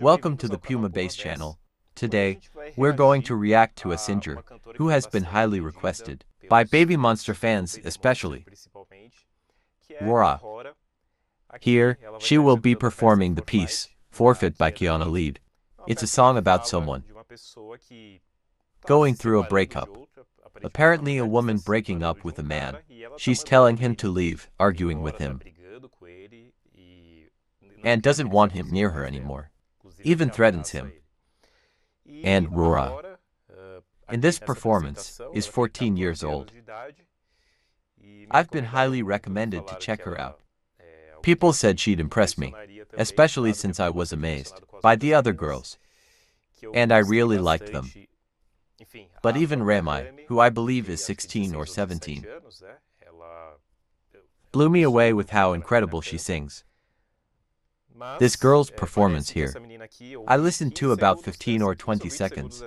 Welcome to the Puma Bass channel. Today, we're going to react to a singer who has been highly requested by BABYMONSTER fans especially, Rora. Here, she will be performing the piece, Forfeit by Kiana Ledé. It's a song about someone going through a breakup. Apparently a woman breaking up with a man. She's telling him to leave, arguing with him, and doesn't want him near her anymore. Even threatens him. And Rora, in this performance, is 14 years old. I've been highly recommended to check her out. People said she'd impress me, especially since I was amazed by the other girls, and I really liked them. But even Remy, who I believe is 16 or 17, blew me away with how incredible she sings. This girl's performance here, I listened to about 15 or 20 seconds,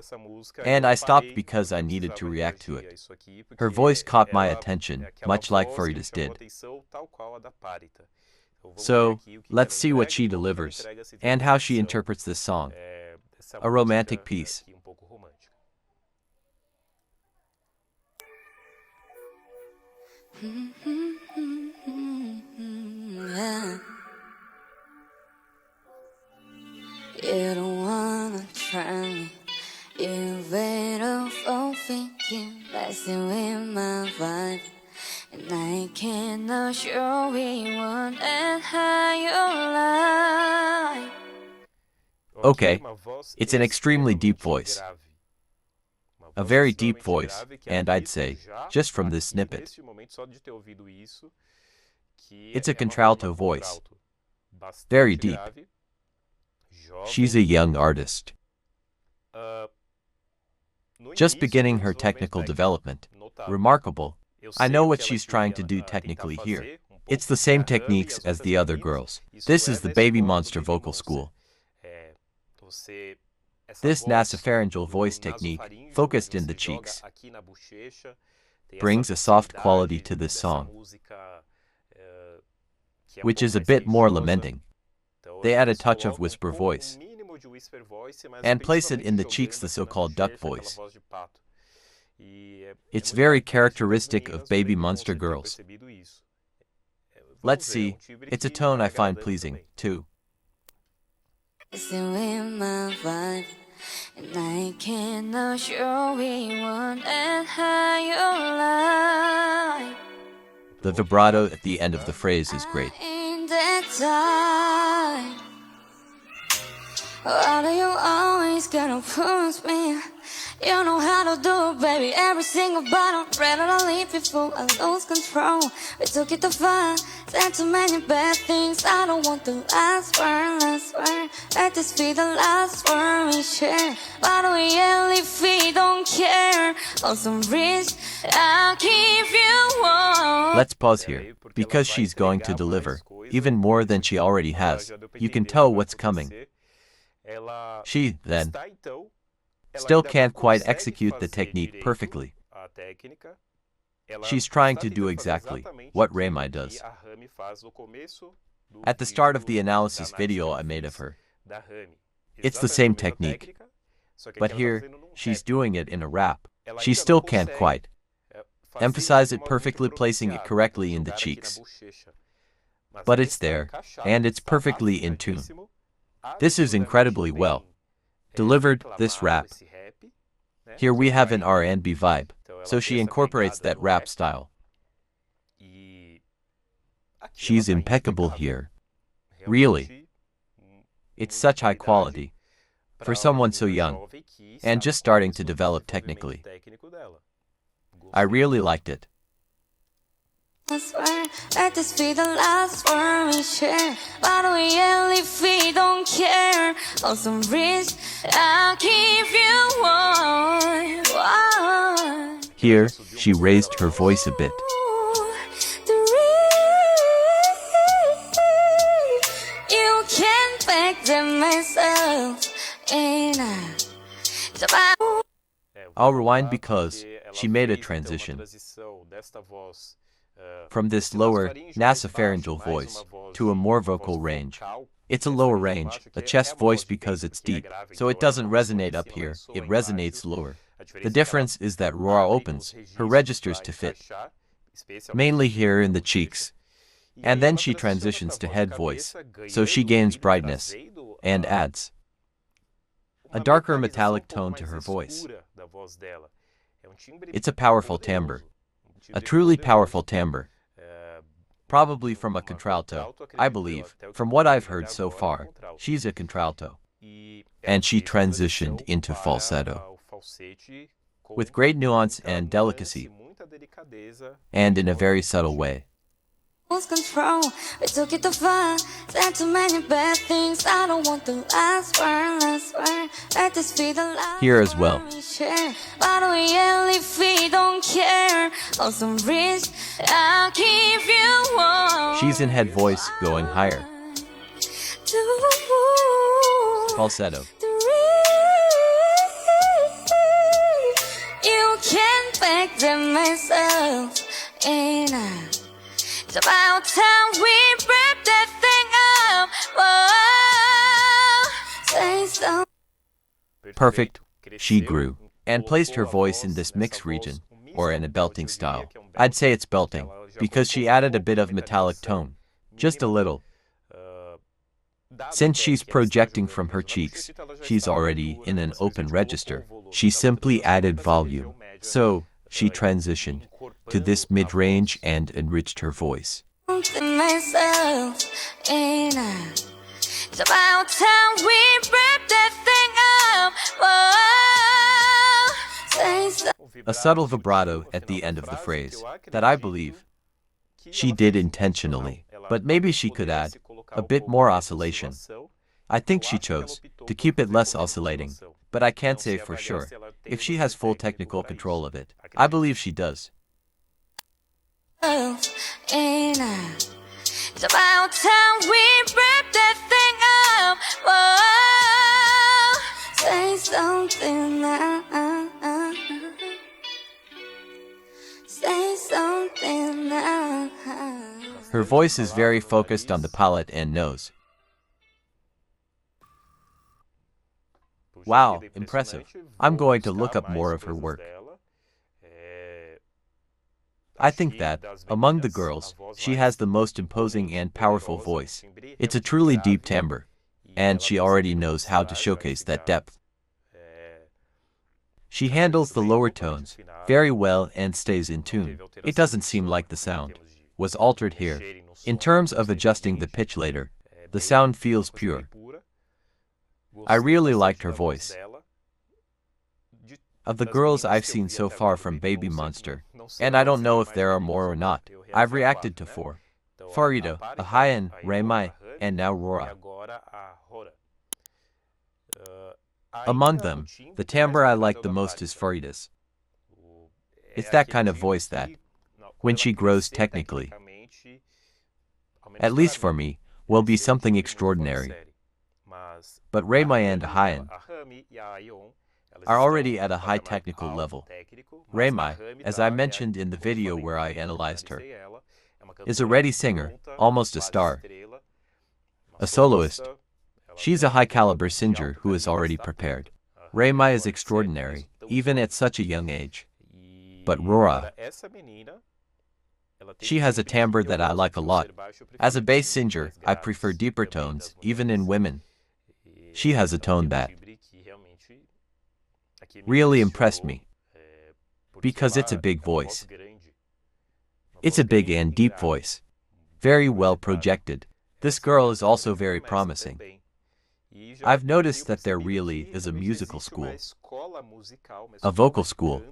and I stopped because I needed to react to it. Her voice caught my attention, much like Forfeit's did. So, let's see what she delivers, and how she interprets this song. A romantic piece. You don't wanna try me. You better forfeit. You messing with my vibe, and I cannot show you what and how you lie. Okay, it's an extremely deep voice. A very deep voice, and I'd say, just from this snippet, it's a contralto voice. Very deep. She's a young artist, just beginning her technical development. Remarkable. I know what she's trying to do technically here. It's the same techniques as the other girls. This is the BABYMONSTER vocal school. This nasopharyngeal voice technique, focused in the cheeks, brings a soft quality to this song, which is a bit more lamenting. They add a touch of whisper voice, and place it in the cheeks, the so-called duck voice. It's very characteristic of BABYMONSTER girls. Let's see, it's a tone I find pleasing, too. And I cannot show you what and how you lie. The vibrato at the end of the phrase is great. Why do you always gotta push me? You know how to do it, baby. Every single bottle, ready to leave before I lose control. We took it to far, said too many bad things. I don't want the last word. Let this be the last word we share. Why do we yell if we don't care? On some rich, I'll keep you warm. Let's pause here, because she's going to deliver, even more than she already has. You can tell what's coming. She, then, still can't quite execute the technique perfectly. She's trying to do exactly what Remy does. At the start of the analysis video I made of her, it's the same technique. But here, she's doing it in a rap. She still can't quite emphasize it perfectly, placing it correctly in the cheeks. But it's there, and it's perfectly in tune. This is incredibly well delivered, this rap. Here we have an R&B vibe, so she incorporates that rap style. She's impeccable here. Really. It's such high quality for someone so young and just starting to develop technically. I really liked it. I swear, let this be the last word we share. Why do we yell if we don't care? On some rich, I'll keep you warm. Here, she raised her voice a bit. You can't back them myself. I'll rewind because she made a transition from this lower nasopharyngeal voice to a more vocal range. It's a lower range, a chest voice because it's deep, so it doesn't resonate up here, it resonates lower. The difference is that Rora opens her registers to fit, mainly here in the cheeks. And then she transitions to head voice, so she gains brightness, and adds a darker metallic tone to her voice. It's a powerful timbre, a truly powerful timbre. Probably from a contralto, I believe. From what I've heard so far, she's a contralto. And she transitioned into falsetto with great nuance and delicacy, and in a very subtle way. Lose control, we took it too far. Said too many bad things. I don't want the last word. Let this be the last Here as well. Why do we yell if we don't care? On some risk, I'll give you one. She's in head voice, going higher. Falsetto. You can't back them myself, and it's about time we wrap that thing up. Whoa, say so. Perfect. She grew and placed her voice in this mixed region, or in a belting style. I'd say it's belting, because she added a bit of metallic tone. Just a little. Since she's projecting from her cheeks, she's already in an open register. She simply added volume. So, she transitioned to this mid-range and enriched her voice. Myself, and it's about time we wrap that thing up. Whoa, say so. A subtle vibrato at the end of the phrase, that I believe she did intentionally, but maybe she could add a bit more oscillation. I think she chose to keep it less oscillating, but I can't say for sure if she has full technical control of it. I believe she does. And it's about time we wrap that thing up. Whoa, say something now. Say something now. Her voice is very focused on the palate and nose. Wow, impressive. I'm going to look up more of her work. I think that, among the girls, she has the most imposing and powerful voice. It's a truly deep timbre, and she already knows how to showcase that depth. She handles the lower tones very well and stays in tune. It doesn't seem like the sound was altered here. In terms of adjusting the pitch later, the sound feels pure. I really liked her voice. Of the girls I've seen so far from BABYMONSTER, and I don't know if there are more or not, I've reacted to 4. Forfeit, AHYUN, Rora, and now Rora. Among them, the timbre I like the most is Forfeit's. It's that kind of voice that, when she grows technically, at least for me, will be something extraordinary. But Rora and AHYUN are already at a high technical level. Rora, as I mentioned in the video where I analyzed her, is a ready singer, almost a star, a soloist. She's a high-caliber singer who is already prepared. Rora is extraordinary, even at such a young age. But Rora, she has a timbre that I like a lot. As a bass singer, I prefer deeper tones, even in women. She has a tone that really impressed me, because it's a big voice. It's a big and deep voice, very well projected. This girl is also very promising. I've noticed that there really is a musical school, a vocal school,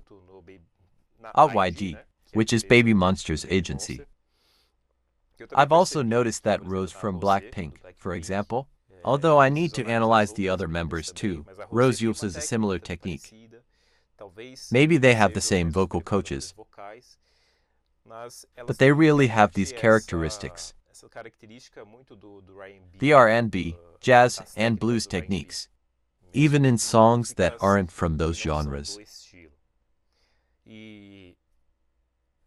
YG, which is BABYMONSTER's agency. I've also noticed that Rose from Blackpink, for example, although I need to analyze the other members too, Rose uses a similar technique. Maybe they have the same vocal coaches, but they really have these characteristics. The R&B, jazz, and blues techniques, even in songs that aren't from those genres.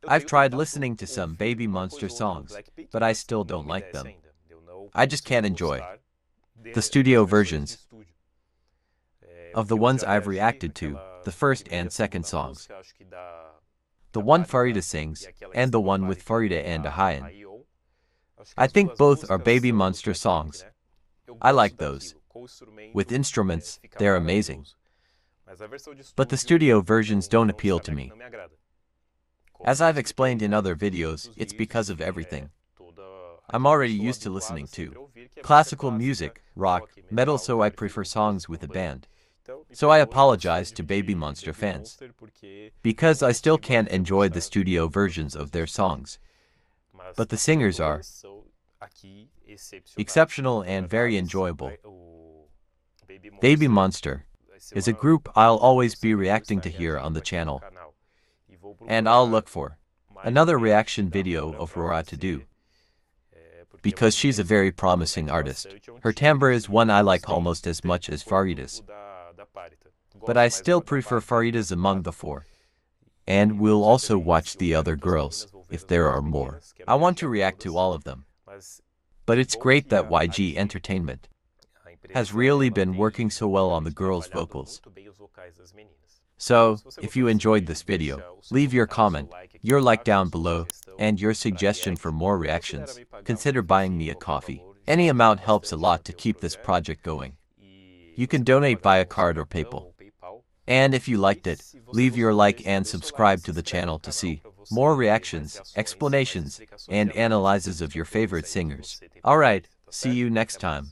I've tried listening to some BABYMONSTER songs, but I still don't like them. I just can't enjoy the studio versions of the ones I've reacted to, the first and second songs. The one Farida sings, and the one with Farida and Ahayan. I think both are BABYMONSTER songs. I like those. With instruments, they're amazing. But the studio versions don't appeal to me. As I've explained in other videos, it's because of everything. I'm already used to listening to classical music, rock, metal, so I prefer songs with a band. So I apologize to BABYMONSTER fans, because I still can't enjoy the studio versions of their songs. But the singers are exceptional and very enjoyable. BABYMONSTER is a group I'll always be reacting to here on the channel. And I'll look for another reaction video of Rora to do, because she's a very promising artist. Her timbre is one I like almost as much as Farida's. But I still prefer Farida's among the four. And we'll also watch the other girls, if there are more. I want to react to all of them. But it's great that YG Entertainment has really been working so well on the girls' vocals. So, if you enjoyed this video, leave your comment, your like down below, and your suggestion for more reactions. Consider buying me a coffee. Any amount helps a lot to keep this project going. You can donate via card or PayPal. And if you liked it, leave your like and subscribe to the channel to see more reactions, explanations, and analyses of your favorite singers. Alright, see you next time.